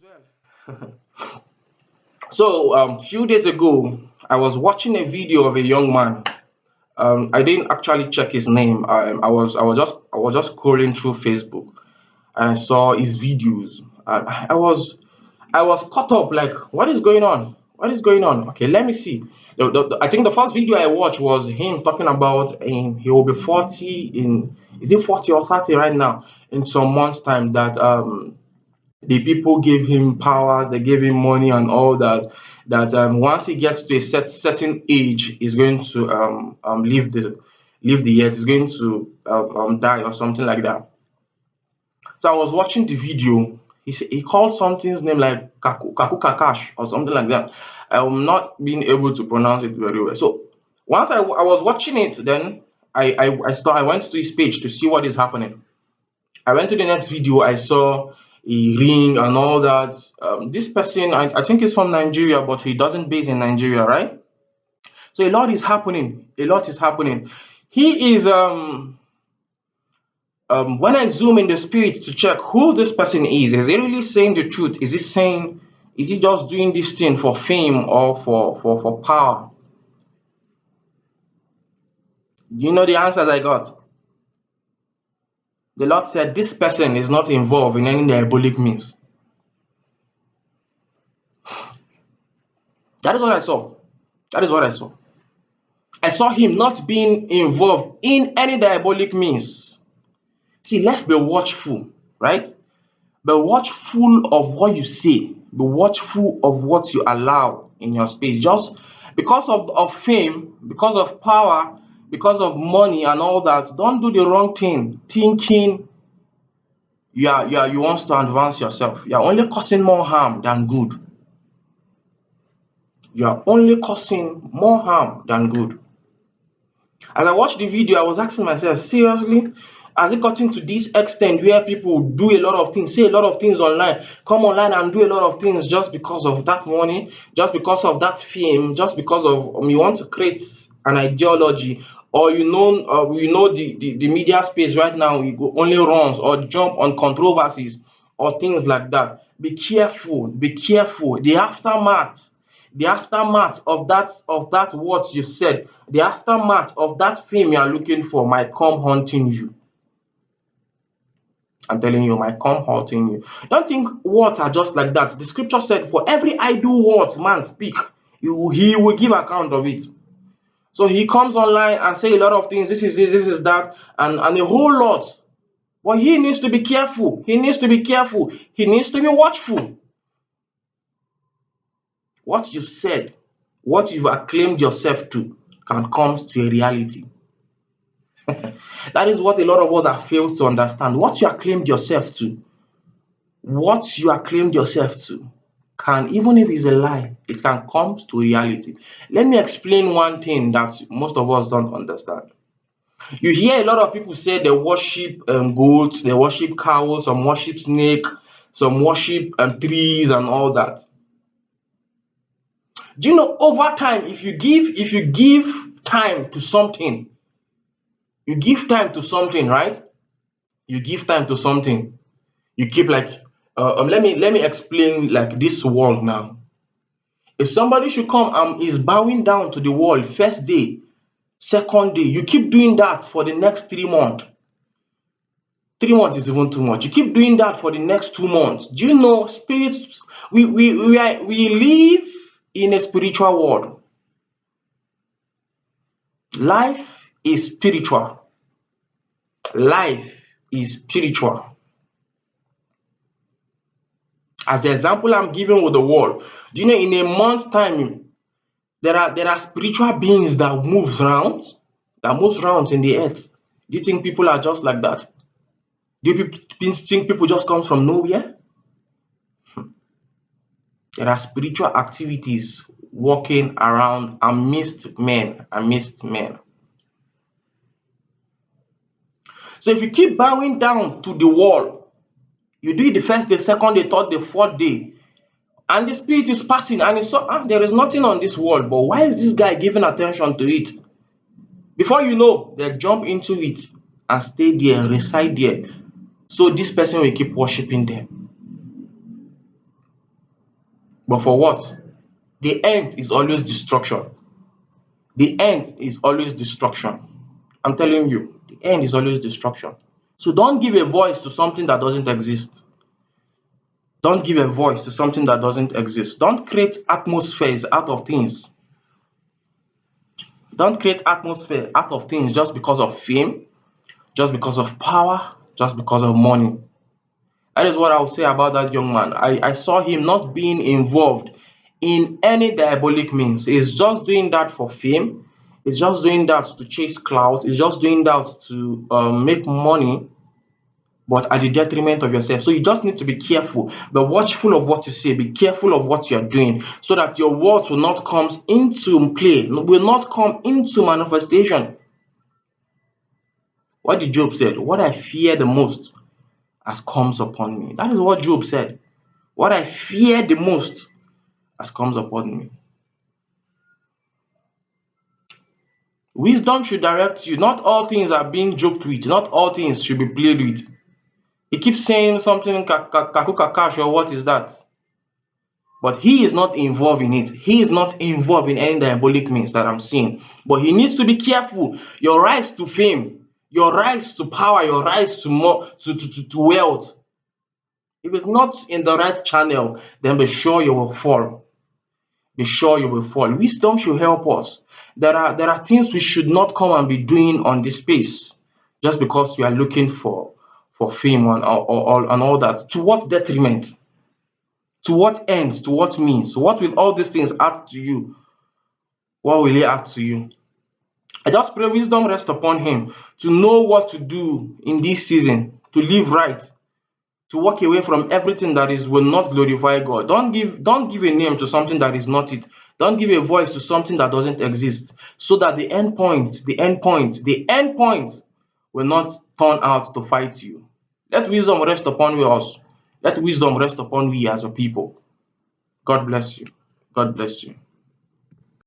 Well. So, few days ago, I was watching a video of a young man. I didn't actually check his name. I was just scrolling through Facebook and I saw his videos. And I was caught up. Like, what is going on? What is going on? Okay, let me see. I think the first video I watched was him talking about he will be 40 in, is it 40 or 30 right now, in some months time, that the people gave him powers, they gave him money and all that. That once he gets to a certain age, he's going to leave the earth. He's going to die or something like that. So I was watching the video. He called something's name like Kakash or something like that. I'm not being able to pronounce it very well. So once I was watching it, then I went to his page to see what is happening. I went to the next video. I saw a ring and all that. This person, I think, is from Nigeria, but he doesn't base in Nigeria, right? So a lot is happening. A lot is happening. He is when I zoom in the spirit to check who this person is he really saying the truth? Is he just doing this thing for fame or for power? You know the answers I got. The Lord said this person is not involved in any diabolic means. That is what I saw. That is what I saw. I saw him not being involved in any diabolic means. See, let's be watchful, right? Be watchful of what you say. Be watchful of what you allow in your space. Just because of fame, because of power, because of money and all that, don't do the wrong thing, thinking you want to advance yourself. You are only causing more harm than good. You are only causing more harm than good. As I watched the video, I was asking myself, seriously, has it gotten to this extent where people do a lot of things, say a lot of things online, come online and do a lot of things just because of that money, just because of that fame, just because of you want to create an ideology, or the media space right now, you go only runs or jump on controversies or things like that. Be careful, be careful. The aftermath of that what you said, the aftermath of that fame you are looking for might come haunting you. I'm telling you, might come haunting you. Don't think words are just like that. The scripture said, for every idle word man speak, he will give account of it. So he comes online and say a lot of things, this is that, and a whole lot. But he needs to be careful. He needs to be careful. He needs to be watchful. What you've said, what you've acclaimed yourself to, can come to a reality. That is what a lot of us have failed to understand. What you acclaimed yourself to, can, even if it's a lie, it can come to reality. Let me explain one thing that most of us don't understand. You hear a lot of people say they worship goats, they worship cows, some worship snake, some worship trees and all that. Do you know, over time, if you give time to something, you give time to something, right? You give time to something. You keep like let me explain like this world now. If somebody should come and is bowing down to the wall first day, second day, you keep doing that for the next 3 months. 3 months is even too much. You keep doing that for the next 2 months. Do you know spirits? We live in a spiritual world. Life is spiritual. Life is spiritual. As the example I'm giving with the world, do you know in a month's time there are spiritual beings that moves around in the earth? Do you think people are just like that? Do you think people just come from nowhere? There are spiritual activities walking around amidst men, amidst men. So if you keep bowing down to the wall, you do it the first day, second day, third day, fourth day, and the spirit is passing, and it's so there is nothing on this wall, but why is this guy giving attention to it? Before you know, they jump into it and stay there, reside there. So this person will keep worshiping them. But for what? The end is always destruction. The end is always destruction. I'm telling you, the end is always destruction. So don't give a voice to something that doesn't exist. Don't give a voice to something that doesn't exist. Don't create atmospheres out of things. Don't create atmosphere out of things just because of fame, just because of power, just because of money. That is what I would say about that young man. I saw him not being involved in any diabolic means. He's just doing that for fame. He's just doing that to chase clout. He's just doing that to make money, but at the detriment of yourself. So you just need to be careful, be watchful of what you say, be careful of what you're doing, so that your words will not come into play, will not come into manifestation. What did Job said? What I fear the most has comes upon me. That is what Job said. What I fear the most has comes upon me. Wisdom should direct you. Not all things are being joked with. Not all things should be played with. He keeps saying something kakukakash, or what is that? But he is not involved in it. He is not involved in any diabolic means that I'm seeing. But he needs to be careful. Your rise to fame, your rise to power, your rise to more to wealth. If it's not in the right channel, then be sure you will fall. Be sure you will fall. Wisdom should help us. There are things we should not come and be doing on this space just because we are looking for fame and all that. To what detriment? To what ends? To what means? What will all these things add to you? What will it add to you? I just pray wisdom rest upon him to know what to do in this season, to live right, to walk away from everything that is will not glorify God. Don't give a name to something that is not it. Don't give a voice to something that doesn't exist. So that the end point will not turn out to fight you. Let wisdom rest upon us. Let wisdom rest upon we as a people. God bless you. God bless you.